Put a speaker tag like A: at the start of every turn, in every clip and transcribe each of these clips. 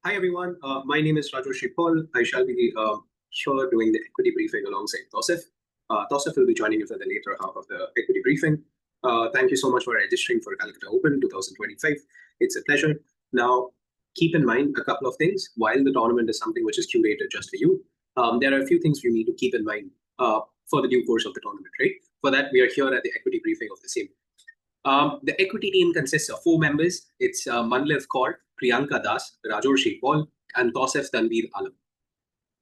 A: Hi everyone, my name is Rajoshi Paul. I shall be here doing the equity briefing alongside Tosif. Tosif will be joining you for the later half of the equity briefing. Thank you so much for registering for Calcutta Open 2025. It's a pleasure. Now, keep in mind a couple of things. While the tournament is something which is curated just for you, there are a few things you need to keep in mind for the due course of the tournament, right? For that, we are here at the equity briefing of the same. The equity team consists of 4 members. It's Manliv Kaur, Priyanka Das, Rajorshi Paul, and Tosef Tanveer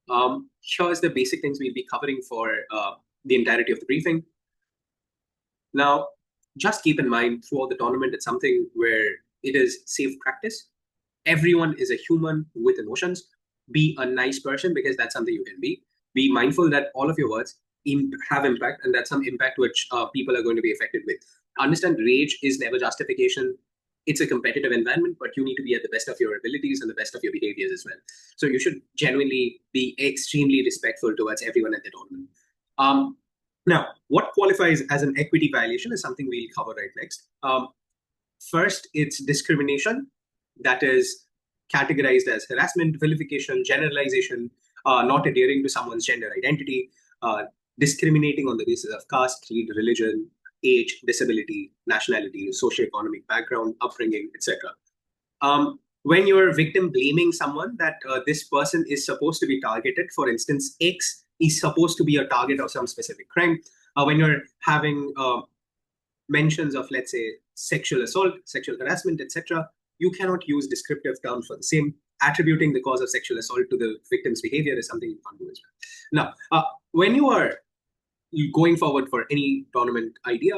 A: Alam. Here's the basic things we'll be covering for the entirety of the briefing. Now, just keep in mind throughout the tournament, it's something where it is safe practice. Everyone is a human with emotions. Be a nice person because that's something you can be. Be mindful that all of your words have impact, and that's some impact which people are going to be affected with. Understand rage is never justification. It's a competitive environment, but you need to be at the best of your abilities and the best of your behaviors as well. So you should genuinely be extremely respectful towards everyone at the tournament. Now, what qualifies as an equity violation is something we'll cover right next. First, it's discrimination. That is categorized as harassment, vilification, generalization, not adhering to someone's gender identity, discriminating on the basis of caste, creed, religion, age, disability, nationality, socioeconomic background, upbringing, etc. When you're victim blaming someone that this person is supposed to be targeted, for instance, X is supposed to be a target of some specific crime, when you're having mentions of, let's say, sexual assault, sexual harassment, etc., you cannot use descriptive terms for the same. Attributing the cause of sexual assault to the victim's behavior is something you can't do as well. Now, when you are going forward for any tournament idea,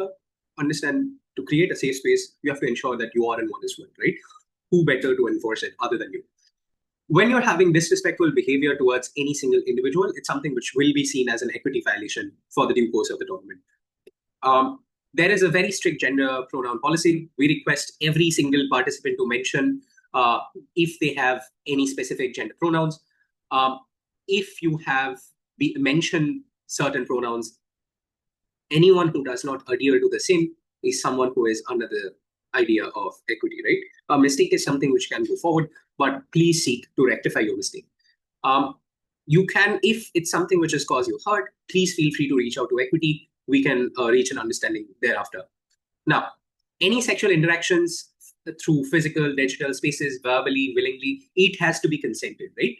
A: understand to create a safe space, you have to ensure that you are in one is one, right? Who better to enforce it other than you? When you're having disrespectful behavior towards any single individual, it's something which will be seen as an equity violation for the due course of the tournament. There is a very strict gender pronoun policy. We request every single participant to mention if they have any specific gender pronouns. If you have mentioned certain pronouns, anyone who does not adhere to the same is someone who is under the idea of equity, right? A mistake is something which can go forward, but please seek to rectify your mistake. You can, if it's something which has caused you hurt, please feel free to reach out to equity. We can reach an understanding thereafter. Now, any sexual interactions through physical, digital spaces, verbally, willingly, it has to be consented, right?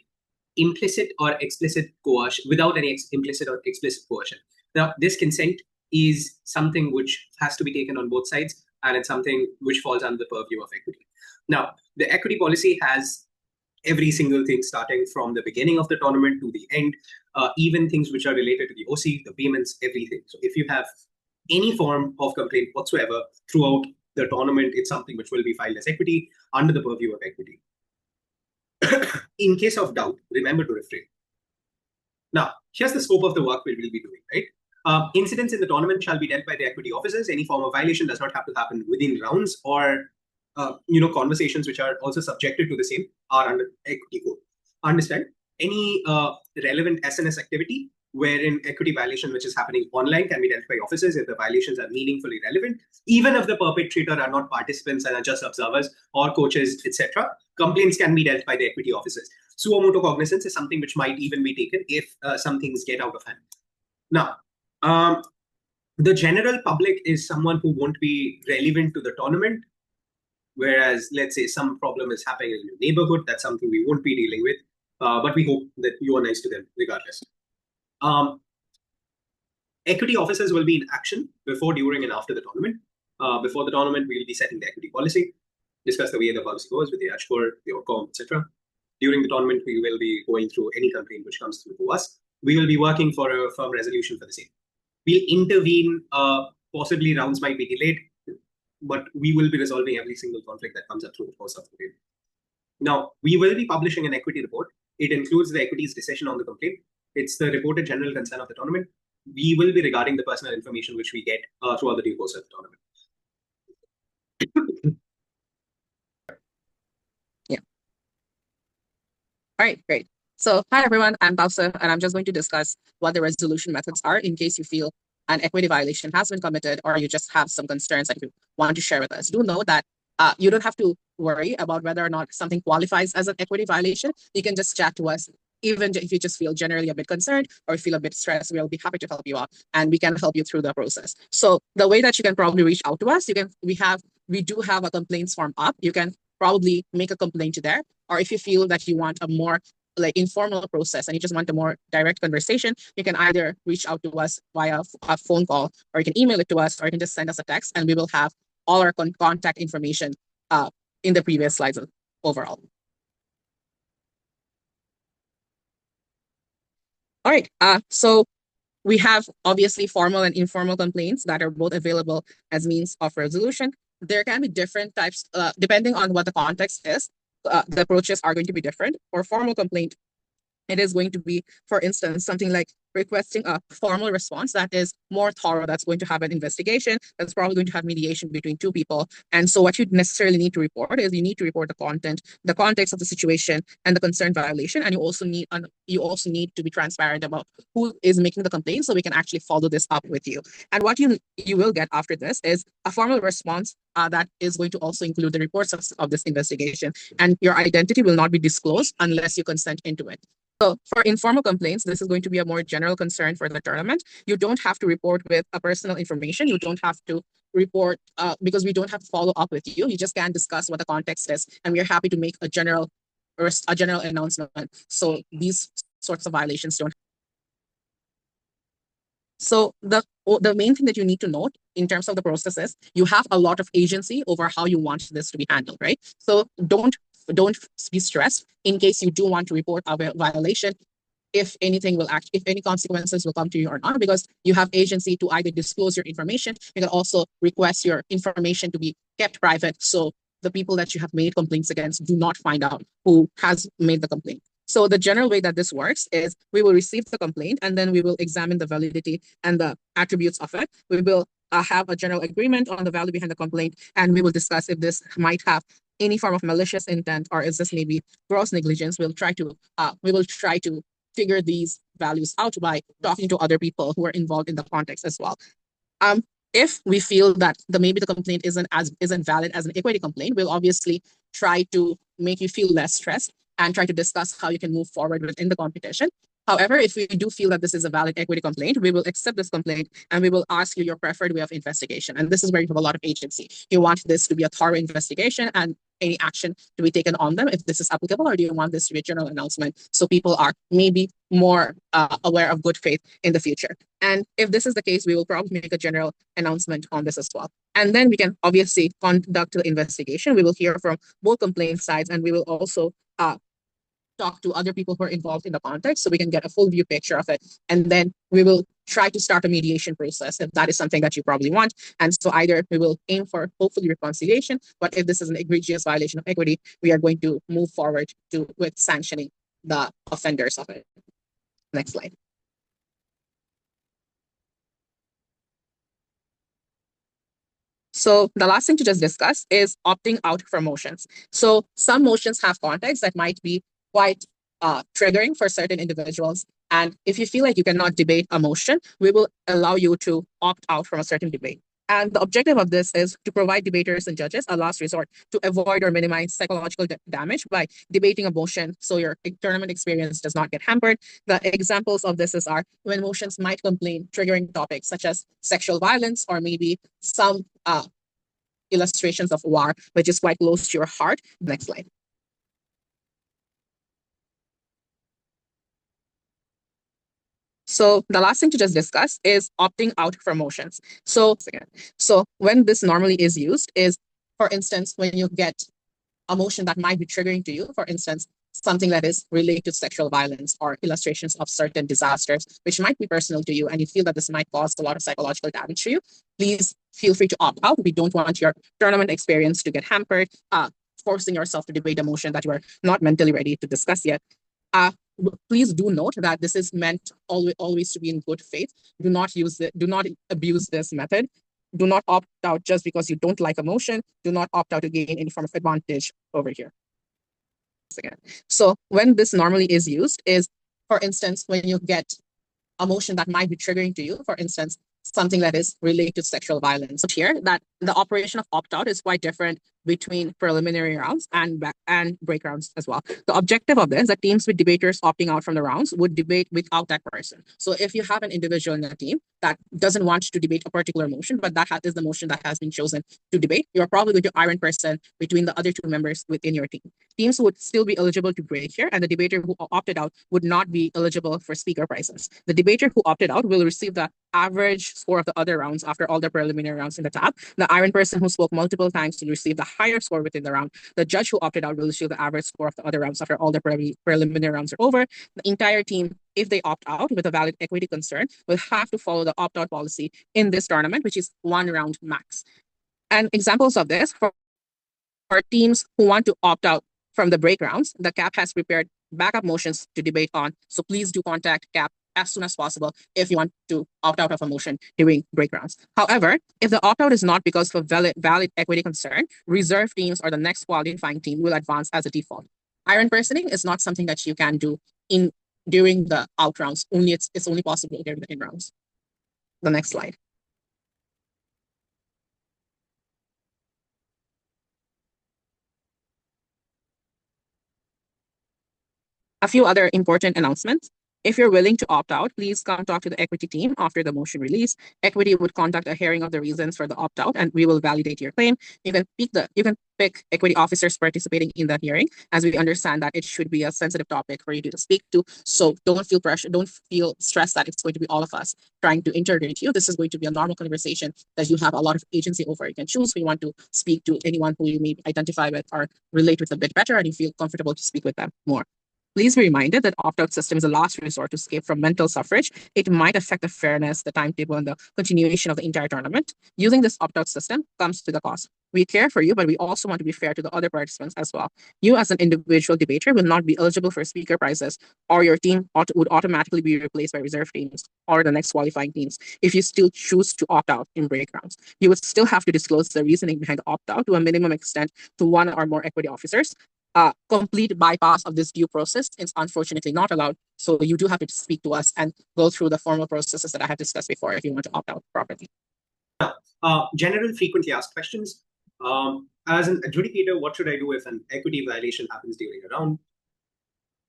A: Implicit or explicit coercion, without any implicit or explicit coercion. Now, this consent is something which has to be taken on both sides, and it's something which falls under the purview of equity. Now, the equity policy has every single thing starting from the beginning of the tournament to the end, even things which are related to the OC, the payments, everything. So if you have any form of complaint whatsoever throughout the tournament, it's something which will be filed as equity under the purview of equity. In case of doubt, remember to refrain. Now, here's the scope of the work we will be doing, right? Incidents in the tournament shall be dealt by the equity officers. Any form of violation does not have to happen within rounds, or conversations which are also subjected to the same are under equity code. Understand, any relevant SNS activity wherein equity violation which is happening online can be dealt by officers if the violations are meaningfully relevant, even if the perpetrator are not participants and are just observers or coaches, etc. Complaints can be dealt by the equity officers. Suo motu cognizance is something which might even be taken if some things get out of hand. Now, the general public is someone who won't be relevant to the tournament, whereas, let's say, some problem is happening in your neighborhood, that's something we won't be dealing with, but we hope that you are nice to them regardless. Equity officers will be in action before, during, and after the tournament. Before the tournament, we will be setting the equity policy, discuss the way the policy goes with the ASHCOR, the ORCOM, etc. During the tournament, we will be going through any complaint which comes through to us. We will be working for a firm resolution for the same. We'll intervene, possibly rounds might be delayed, but we will be resolving every single conflict that comes up through the course of the game. Now, we will be publishing an equity report. It includes the equity's decision on the complaint. It's the reported general concern of the tournament. We will be regarding the personal information which we get throughout the due course of the tournament.
B: Yeah. All right, great. So hi, everyone. I'm Bausa, and I'm just going to discuss what the resolution methods are in case you feel an equity violation has been committed or you just have some concerns that you want to share with us. Do note that You don't have to worry about whether or not something qualifies as an equity violation. You can just chat to us. Even if you just feel generally a bit concerned or feel a bit stressed, we'll be happy to help you out and we can help you through the process. So the way that you can probably reach out to us, we do have a complaints form up. You can probably make a complaint there, or if you feel that you want a more like informal process and you just want a more direct conversation, you can either reach out to us via a phone call, or you can email it to us, or you can just send us a text, and we will have all our contact information in the previous slides overall. All right, so we have obviously formal and informal complaints that are both available as means of resolution. There can be different types, depending on what the context is. The approaches are going to be different. For formal complaint, it is going to be, for instance, something like requesting a formal response that is more thorough, that's going to have an investigation, that's probably going to have mediation between two people. And so what you necessarily need to report is you need to report the content, the context of the situation, and the concerned violation. And you also need to be transparent about who is making the complaint so we can actually follow this up with you. And what you will get after this is a formal response that is going to also include the reports of this investigation. And your identity will not be disclosed unless you consent into it. So for informal complaints, this is going to be a more general concern for the tournament. You don't have to report with a personal information. You don't have to report because we don't have to follow up with you. You just can discuss what the context is, and we are happy to make a general announcement. So these sorts of violations don't. So the main thing that you need to note in terms of the process is you have a lot of agency over how you want this to be handled, right? So don't be stressed in case you do want to report a violation, if any consequences will come to you or not, because you have agency to either disclose your information. You can also request your information to be kept private, so the people that you have made complaints against do not find out who has made the complaint. So the general way that this works is we will receive the complaint, and then we will examine the validity and the attributes of it. We will have a general agreement on the value behind the complaint, and we will discuss if this might have any form of malicious intent, or is this maybe gross negligence. We will try to figure these values out by talking to other people who are involved in the context as well. If we feel that maybe the complaint isn't valid as an equity complaint, we'll obviously try to make you feel less stressed and try to discuss how you can move forward within the competition. However, if we do feel that this is a valid equity complaint, we will accept this complaint and we will ask you your preferred way of investigation. And this is where you have a lot of agency. You want this to be a thorough investigation and any action to be taken on them if this is applicable, or do you want this to be a general announcement so people are maybe more aware of good faith in the future? And if this is the case, we will probably make a general announcement on this as well. And then we can obviously conduct the investigation. We will hear from both complaint sides, and we will also talk to other people who are involved in the context so we can get a full view picture of it. And then we will try to start a mediation process if that is something that you probably want. And so either we will aim for hopefully reconciliation, but if this is an egregious violation of equity, we are going to move forward with sanctioning the offenders of it. Next slide. So the last thing to just discuss is opting out from motions. So some motions have context that might be quite triggering for certain individuals. And if you feel like you cannot debate a motion, we will allow you to opt out from a certain debate. And the objective of this is to provide debaters and judges a last resort to avoid or minimize psychological damage by debating a motion so your tournament experience does not get hampered. The examples of this are when motions might complain triggering topics such as sexual violence, or maybe some illustrations of war, which is quite close to your heart. Next slide. So the last thing to just discuss is opting out from motions. So when this normally is used is, for instance, when you get a motion that might be triggering to you, for instance, something that is related to sexual violence or illustrations of certain disasters, which might be personal to you, and you feel that this might cause a lot of psychological damage to you, please feel free to opt out. We don't want your tournament experience to get hampered, forcing yourself to debate a motion that you are not mentally ready to discuss yet. Please do note that this is meant always to be in good faith. Do not abuse this method. Do not opt out just because you don't like a motion. Do not opt out to gain any form of advantage over here. Again. So when this normally is used is, for instance, when you get a motion that might be triggering to you, for instance, something that is related to sexual violence. Here, that the operation of opt-out is quite different between preliminary rounds and break rounds as well. The objective of this is that teams with debaters opting out from the rounds would debate without that person. So if you have an individual in the team that doesn't want to debate a particular motion, but that is the motion that has been chosen to debate, you're probably going to iron person between the other two members within your team. Teams would still be eligible to break here, and the debater who opted out would not be eligible for speaker prizes. The debater who opted out will receive the average score of the other rounds after all the preliminary rounds in the tab. The iron person who spoke multiple times will receive the higher score within the round. The judge who opted out will receive the average score of the other rounds after all the preliminary rounds are over. The entire team, if they opt out with a valid equity concern, will have to follow the opt-out policy in this tournament, which is 1 round max. And examples of this for teams who want to opt out from the break rounds, the CAP has prepared backup motions to debate on. So please do contact CAP as soon as possible if you want to opt out of a motion during break rounds. However, if the opt-out is not because of valid equity concern, reserve teams or the next qualifying team will advance as a default. Iron personing is not something that you can do during the out rounds. It's only possible during the in rounds. The next slide. A few other important announcements. If you're willing to opt out, please come talk to the equity team after the motion release. Equity would conduct a hearing of the reasons for the opt-out, and we will validate your claim. You can pick equity officers participating in the hearing, as we understand that it should be a sensitive topic for you to speak to. So don't feel pressure, don't feel stressed that it's going to be all of us trying to integrate you. This is going to be a normal conversation that you have a lot of agency over. You can choose who you want to speak to, anyone who you may identify with or relate with a bit better, and you feel comfortable to speak with them more. Please be reminded that opt-out system is a last resort to escape from mental suffrage. It might affect the fairness, the timetable, and the continuation of the entire tournament. Using this opt-out system comes to the cost. We care for you, but we also want to be fair to the other participants as well. You as an individual debater will not be eligible for speaker prizes, or your team would automatically be replaced by reserve teams or the next qualifying teams if you still choose to opt out in break rounds. You would still have to disclose the reasoning behind the opt-out to a minimum extent to one or more equity officers. Complete bypass of this due process is unfortunately not allowed. So you do have to speak to us and go through the formal processes that I have discussed before if you want to opt out properly.
A: General frequently asked questions. As an adjudicator, what should I do if an equity violation happens during a round?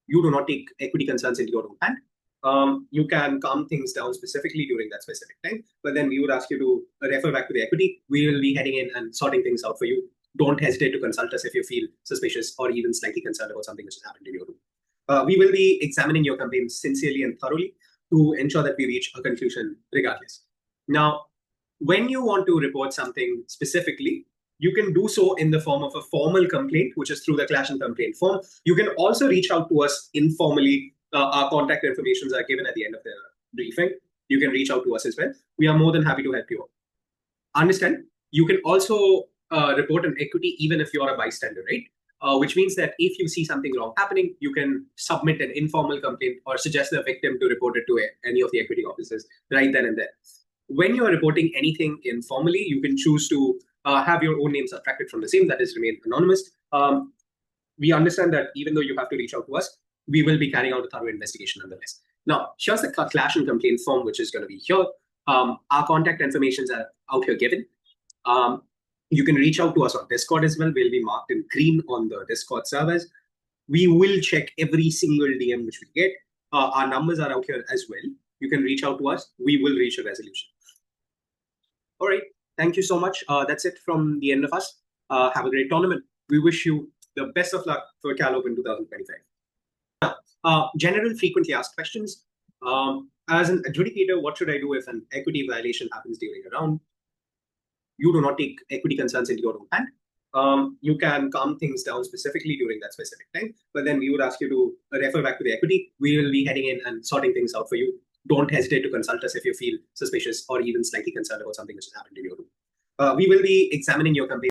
A: You do not take equity concerns into your own hand. You can calm things down specifically during that specific time, but then we would ask you to refer back to the equity. We will be heading in and sorting things out for you. Don't hesitate to consult us if you feel suspicious or even slightly concerned about something which has happened in your room. We will be examining your complaint sincerely and thoroughly to ensure that we reach a conclusion regardless. Now, when you want to report something specifically, you can do so in the form of a formal complaint, which is through the clash and complaint form. You can also reach out to us informally. Our contact information are given at the end of the briefing. You can reach out to us as well. We are more than happy to help you. Understand? You can also report an equity even if you're a bystander, right? Which means that if you see something wrong happening, you can submit an informal complaint or suggest the victim to report it to any of the equity officers right then and there. When you're reporting anything informally, you can choose to have your own name subtracted from the same, that is remain anonymous. We understand that even though you have to reach out to us, we will be carrying out a thorough investigation nonetheless. Now, here's the clash and complaint form, which is going to be here. Our contact information are out here given. You can reach out to us on Discord as well. We'll be marked in green on the Discord servers. We will check every single DM which we get. Our numbers are out here as well. You can reach out to us. We will reach a resolution. All right. Thank you so much. That's it from the end of us. Have a great tournament. We wish you the best of luck for Cal Open 2025. General frequently asked questions. As an adjudicator, what should I do if an equity violation happens during a round? You do not take equity concerns into your own hand. You can calm things down specifically during that specific time, but then we would ask you to refer back to the equity. We will be heading in and sorting things out for you. Don't hesitate to consult us if you feel suspicious or even slightly concerned about something which has happened in your room. We will be examining your complaint